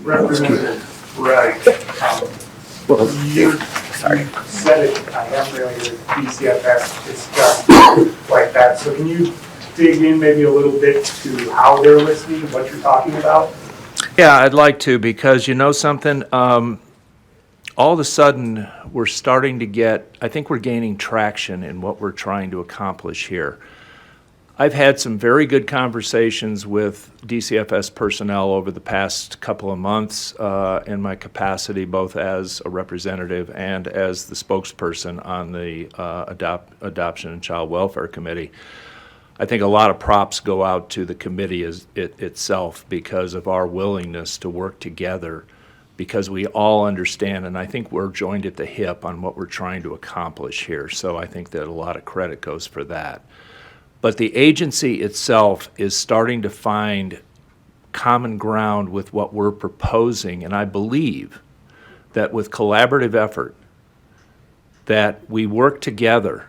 Representative Reick, you said it, I haven't really heard DCFS discussed like that, so can you dig in maybe a little bit to how they're listening, what you're talking about? Yeah, I'd like to, because you know something, all of a sudden, we're starting to get, I think we're gaining traction in what we're trying to accomplish here. I've had some very good conversations with DCFS personnel over the past couple of months in my capacity both as a representative and as the spokesperson on the Adoption and Child Welfare Committee. I think a lot of props go out to the committee itself because of our willingness to work together, because we all understand, and I think we're joined at the hip on what we're trying to accomplish here. So I think that a lot of credit goes for that. But the agency itself is starting to find common ground with what we're proposing, and I believe that with collaborative effort, that we work together,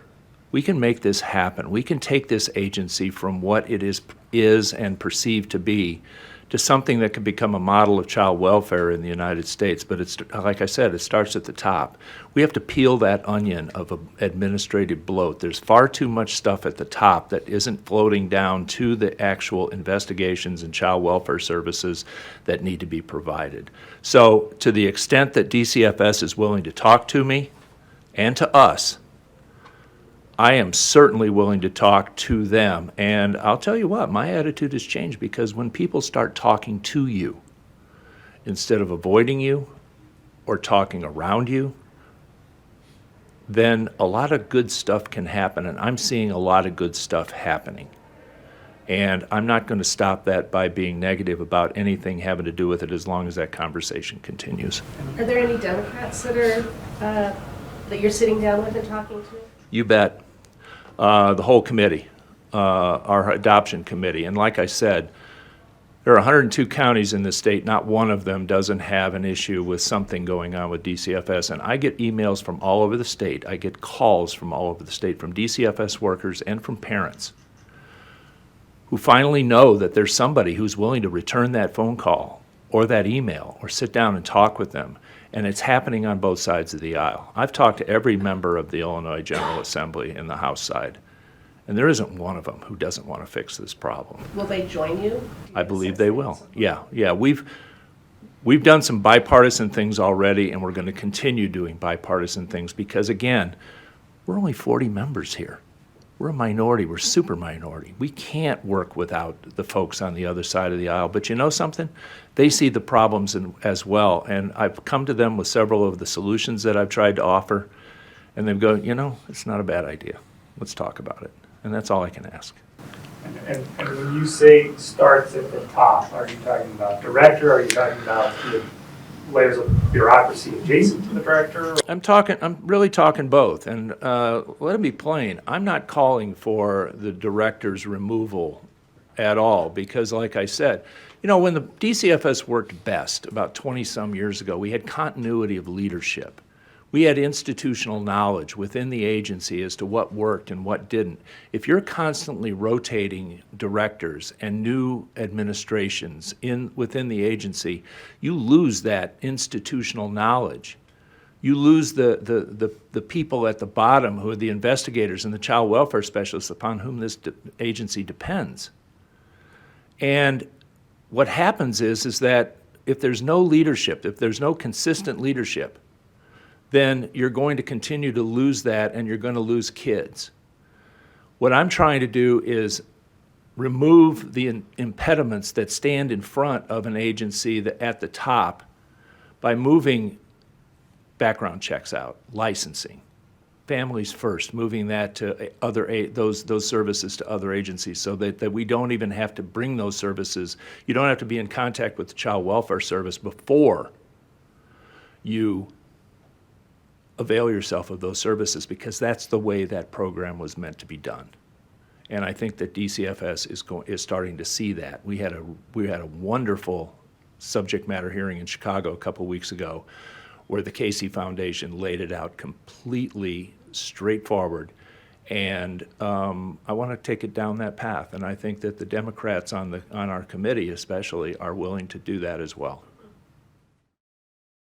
we can make this happen. We can take this agency from what it is and perceived to be to something that could become a model of child welfare in the United States. But it's, like I said, it starts at the top. We have to peel that onion of administrative bloat. There's far too much stuff at the top that isn't floating down to the actual investigations and child welfare services that need to be provided. So to the extent that DCFS is willing to talk to me and to us, I am certainly willing to talk to them. And I'll tell you what, my attitude has changed, because when people start talking to you instead of avoiding you or talking around you, then a lot of good stuff can happen, and I'm seeing a lot of good stuff happening. And I'm not going to stop that by being negative about anything having to do with it as long as that conversation continues. Are there any Democrats that are that you're sitting down with and talking to? You bet. The whole committee, our adoption committee. And like I said, there are 102 counties in the state. Not one of them doesn't have an issue with something going on with DCFS. And I get emails from all over the state. I get calls from all over the state, from DCFS workers and from parents who finally know that there's somebody who's willing to return that phone call or that email or sit down and talk with them. And it's happening on both sides of the aisle. I've talked to every member of the Illinois General Assembly in the House side, and there isn't one of them who doesn't want to fix this problem. Will they join you? I believe they will. Yeah. We've done some bipartisan things already, and we're going to continue doing bipartisan things because, again, we're only 40 members here. We're a minority. We're super minority. We can't work without the folks on the other side of the aisle. But you know something? They see the problems as well. And I've come to them with several of the solutions that I've tried to offer. And they go, you know, it's not a bad idea. Let's talk about it. And that's all I can ask. And when you say starts at the top, are you talking about director? Are you talking about the layers of bureaucracy adjacent to the director? I'm really talking both. And let it be plain, I'm not calling for the director's removal at all, because like I said, you know, when the DCFS worked best about 20-some years ago, we had continuity of leadership. We had institutional knowledge within the agency as to what worked and what didn't. If you're constantly rotating directors and new administrations within the agency, you lose that institutional knowledge. You lose the people at the bottom who are the investigators and the child welfare specialists upon whom this agency depends. And what happens is that if there's no leadership, if there's no consistent leadership, then you're going to continue to lose that, and you're going to lose kids. What I'm trying to do is remove the impediments that stand in front of an agency at the top by moving background checks out, licensing, families first, moving that to those services to other agencies, so that we don't even have to bring those services. You don't have to be in contact with the Child Welfare Service before you avail yourself of those services, because that's the way that program was meant to be done. And I think that DCFS is starting to see that. We had a wonderful subject matter hearing in Chicago a couple weeks ago, where the Casey Foundation laid it out completely straightforward. And I want to take it down that path. And I think that the Democrats on our committee especially are willing to do that as well.